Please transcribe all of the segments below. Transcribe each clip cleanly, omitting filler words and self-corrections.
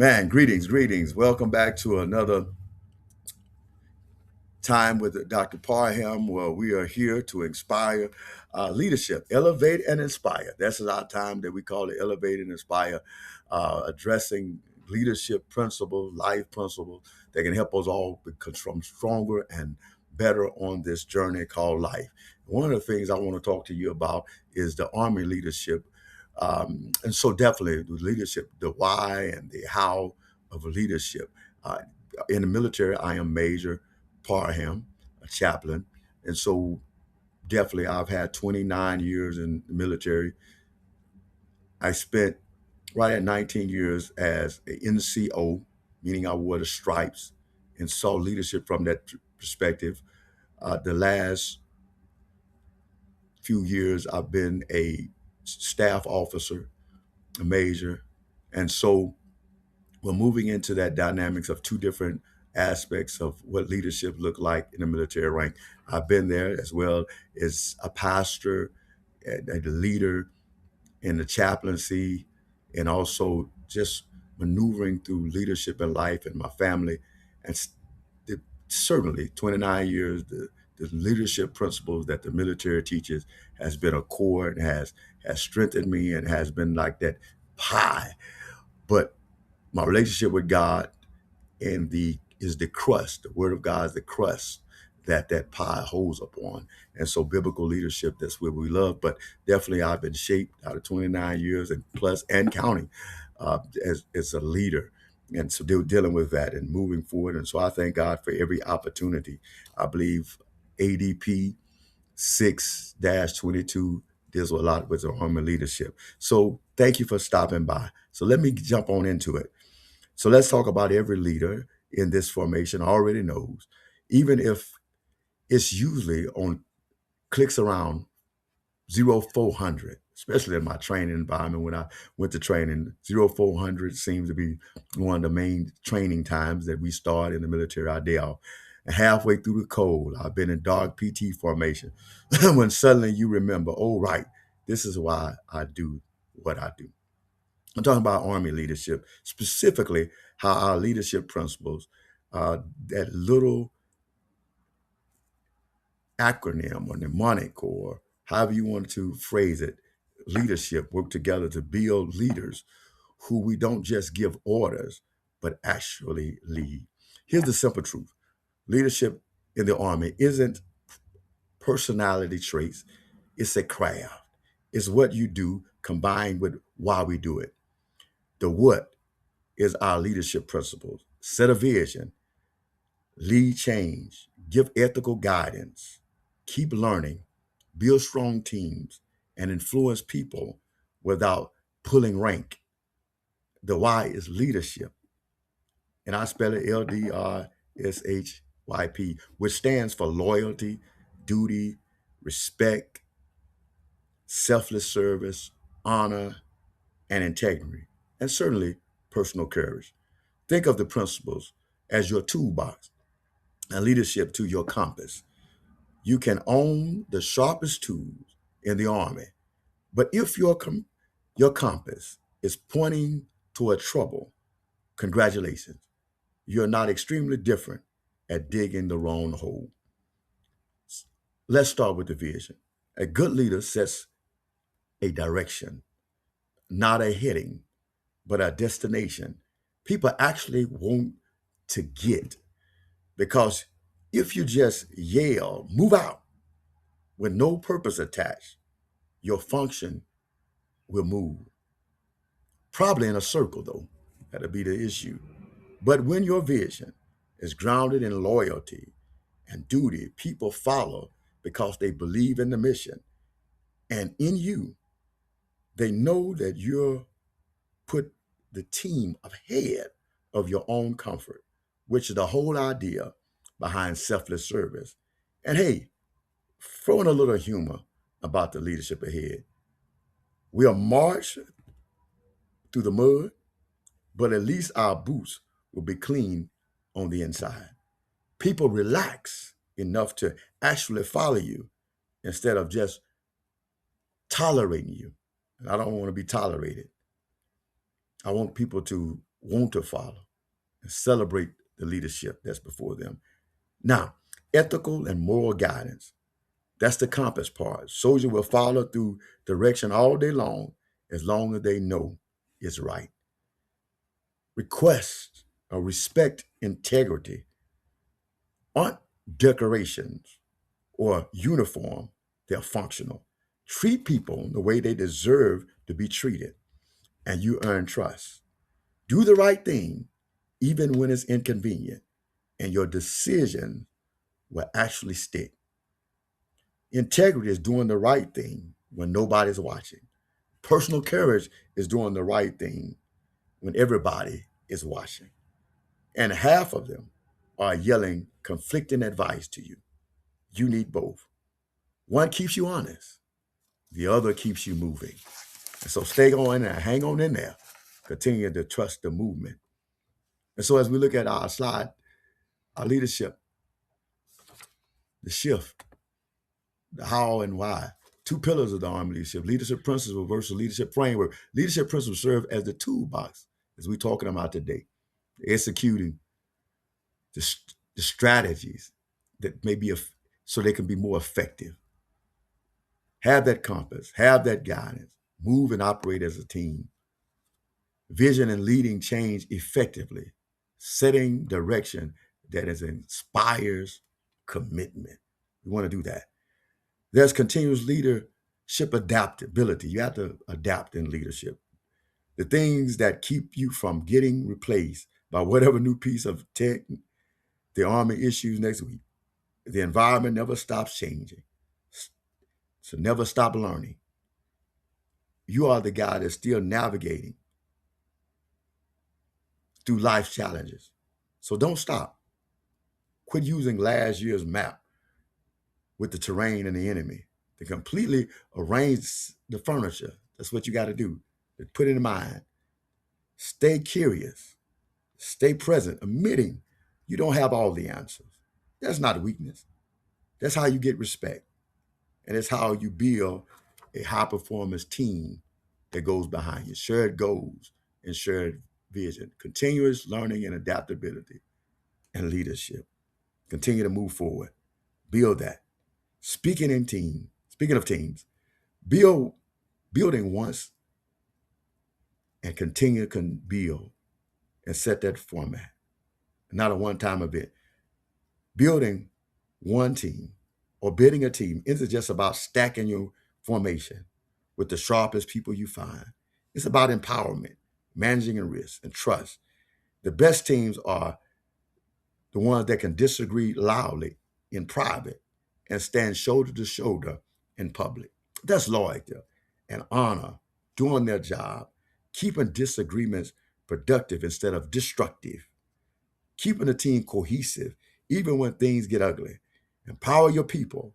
Man, greetings, greetings. Welcome back to another time with Dr. Parham, where we are here to inspire leadership, elevate and inspire. That's our time that we call it elevate and inspire, addressing leadership principles, life principles that can help us all become stronger and better on this journey called life. One of the things I want to talk to you about is the Army leadership. And so definitely the leadership, the why and the how of leadership. Uh, in the military, I am Major Parham, a chaplain. And so definitely I've had 29 years in the military. I spent right at 19 years as an NCO, meaning I wore the stripes and saw leadership from that perspective. The last few years, I've been a staff officer, a major. And so we're moving into that dynamics of two different aspects of what leadership look like in the military rank. I've been there as well as a pastor and a leader in the chaplaincy and also just maneuvering through leadership in life and my family. And certainly 29 years, the leadership principles that the military teaches has been a core and has strengthened me and has been like that pie. But my relationship with God and the is the crust. The word of God is the crust that pie holds upon. And so biblical leadership, that's what we love. But definitely I've been shaped out of 29 years and plus and counting as a leader. And so dealing with that and moving forward. And so I thank God for every opportunity. I believe ADP 6-22 deals with a lot with the Army leadership. So thank you for stopping by. So let me jump on into it. So let's talk about every leader in this formation already knows, even if it's usually on clicks around 0400, especially in my training environment. When I went to training, 0400 seems to be one of the main training times that we start in the military ideal. And halfway through the cold, I've been in dark PT formation when suddenly you remember, oh, right, this is why I do what I do. I'm talking about Army leadership, specifically how our leadership principles, that little acronym or mnemonic or however you want to phrase it, leadership work together to build leaders who we don't just give orders, but actually lead. Here's the simple truth. Leadership in the Army isn't personality traits, it's a craft. It's what you do combined with why we do it. The what is our leadership principles. Set a vision, lead change, give ethical guidance, keep learning, build strong teams, and influence people without pulling rank. The Y is leadership, and I spell it LDRSHYP, which stands for loyalty, duty, respect, selfless service, honor, and integrity, and certainly personal courage. Think of the principles as your toolbox and leadership to your compass. You can own the sharpest tools in the army, but if your compass is pointing toward trouble, congratulations. You're not extremely different at digging the wrong hole. Let's start with the vision. A good leader sets a direction, not a heading, but a destination people actually want to get. Because if you just yell, move out with no purpose attached, your function will move. Probably in a circle, though. That'll be the issue. But when your vision is grounded in loyalty and duty, people follow because they believe in the mission. And in you, they know that you're put the team ahead of your own comfort, which is the whole idea behind selfless service. And hey, throw in a little humor about the leadership ahead. We'll march through the mud, but at least our boots will be clean on the inside. People relax enough to actually follow you instead of just tolerating you. And I don't want to be tolerated. I want people to want to follow, and celebrate the leadership that's before them. Now, ethical and moral guidance. That's the compass part. Soldier will follow through direction all day long as they know it's right. Request or respect integrity aren't decorations or uniform, they're functional. Treat people the way they deserve to be treated, and you earn trust. Do the right thing, even when it's inconvenient, and your decision will actually stick. Integrity is doing the right thing when nobody's watching. Personal courage is doing the right thing when everybody is watching. And half of them are yelling conflicting advice to you. You need both. One keeps you honest, the other keeps you moving. And so stay on and hang on in there. Continue to trust the movement. And so as we look at our slide, our leadership, the shift, the how and why. Two pillars of the Army leadership principles versus leadership framework. Leadership principles serve as the toolbox, as we're talking about today, executing the strategies that may be so they can be more effective. Have that compass, have that guidance, move and operate as a team. Vision and leading change effectively, setting direction that inspires commitment. We want to do that. There's continuous leadership adaptability. You have to adapt in leadership. The things that keep you from getting replaced by whatever new piece of tech the Army issues next week. The environment never stops changing. So never stop learning. You are the guy that's still navigating through life's challenges. So don't stop. Quit using last year's map with the terrain and the enemy to completely arrange the furniture. That's what you got to do. To put it in mind. Stay curious. Stay present, admitting you don't have all the answers. That's not a weakness. That's how you get respect. And it's how you build a high performance team that goes behind you. Shared goals and shared vision, continuous learning and adaptability and leadership. Continue to move forward. Build that. Speaking of teams, building once and continue to build and set that format. Not a one-time event. Building one team or building a team isn't just about stacking your formation with the sharpest people you find. It's about empowerment, managing a risk, and trust. The best teams are the ones that can disagree loudly in private and stand shoulder to shoulder in public. That's loyalty and honor, doing their job, keeping disagreements productive instead of destructive, keeping the team cohesive even when things get ugly. Empower your people,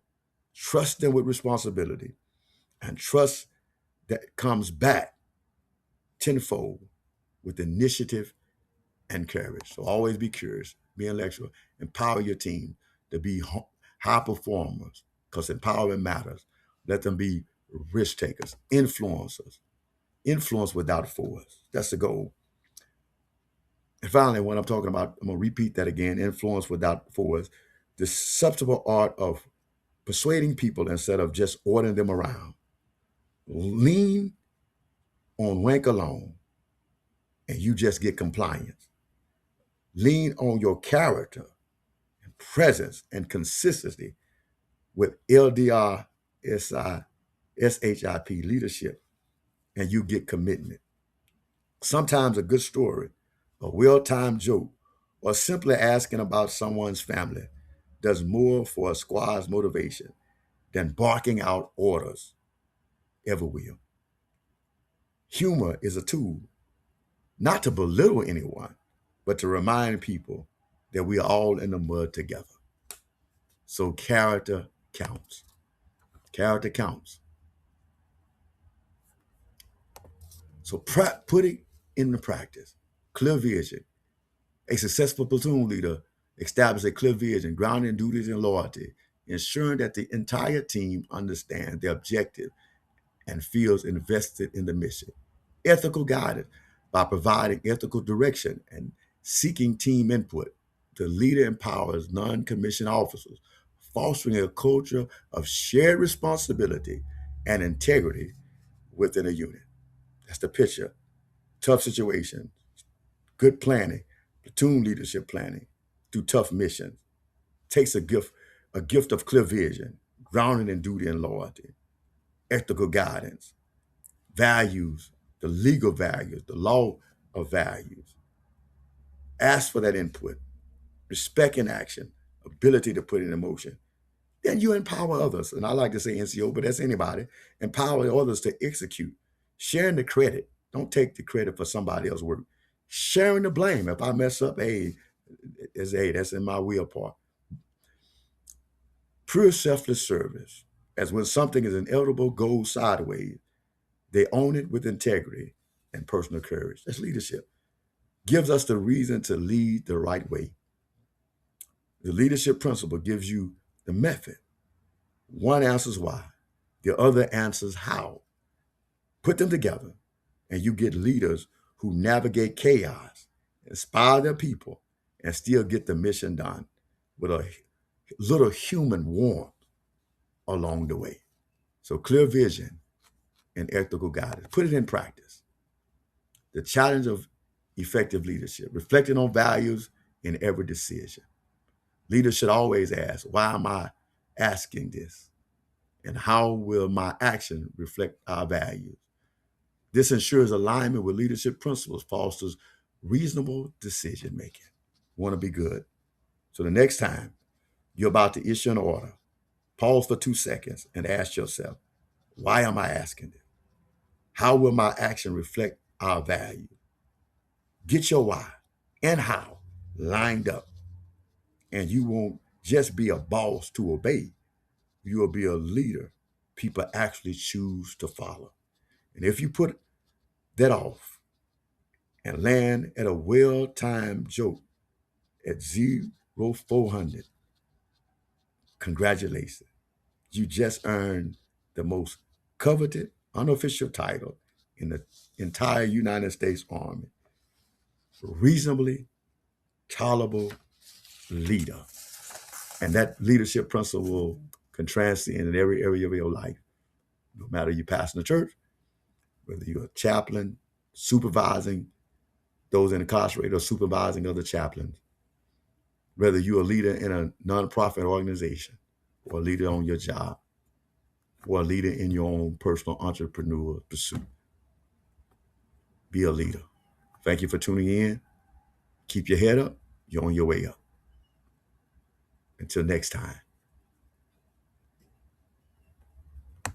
trust them with responsibility, and trust that comes back tenfold with initiative and courage. So always be curious, be intellectual, empower your team to be high performers because empowerment matters. Let them be risk takers, influencers, influence without force. That's the goal. And finally, what I'm talking about, I'm going to repeat that again, influence without force, the subtle art of persuading people instead of just ordering them around. Lean on rank alone and you just get compliance. Lean on your character and presence and consistency with LDRSHIP leadership and you get commitment. Sometimes a good story, a well-timed joke, or simply asking about someone's family does more for a squad's motivation than barking out orders ever will. Humor is a tool, not to belittle anyone, but to remind people that we are all in the mud together. So character counts. Character counts. So put it into practice. Clear vision. A successful platoon leader establishes a clear vision, grounded in duties and loyalty, ensuring that the entire team understands the objective and feels invested in the mission. Ethical guidance. By providing ethical direction and seeking team input, the leader empowers non-commissioned officers, fostering a culture of shared responsibility and integrity within a unit. That's the picture. Tough situation, good planning, platoon leadership planning through tough missions. Takes a gift of clear vision, grounded in duty and loyalty, ethical guidance, values, the legal values, the law of values. Ask for that input, respect in action, ability to put it in motion. Then you empower others. And I like to say NCO, but that's anybody. Empower others to execute. Sharing the credit. Don't take the credit for somebody else's work. Sharing the blame. If I mess up, that's in my wheel part. Pure selfless service. As when something is inevitable goes sideways, they own it with integrity and personal courage. That's leadership. Gives us the reason to lead the right way. The leadership principle gives you the method. One answers why, the other answers how. Put them together, and you get leaders who navigate chaos, inspire their people, and still get the mission done with a little human warmth along the way. So, clear vision and ethical guidance. Put it in practice. The challenge of effective leadership, reflecting on values in every decision. Leaders should always ask, why am I asking this? And how will my action reflect our values? This ensures alignment with leadership principles, fosters reasonable decision making. Want to be good. So the next time you're about to issue an order, pause for 2 seconds and ask yourself, why am I asking this? How will my action reflect our values? Get your why and how lined up, and you won't just be a boss to obey. You will be a leader people actually choose to follow. And if you put that off and land at a well-timed joke at 0400, congratulations. You just earned the most coveted unofficial title in the entire United States Army, reasonably tolerable leader. And that leadership principle can transcend in every area of your life. No matter you pastor in the church, whether you're a chaplain, supervising those incarcerated or supervising other chaplains, whether you're a leader in a nonprofit organization or a leader on your job or a leader in your own personal entrepreneur pursuit, be a leader. Thank you for tuning in. Keep your head up. You're on your way up. Until next time.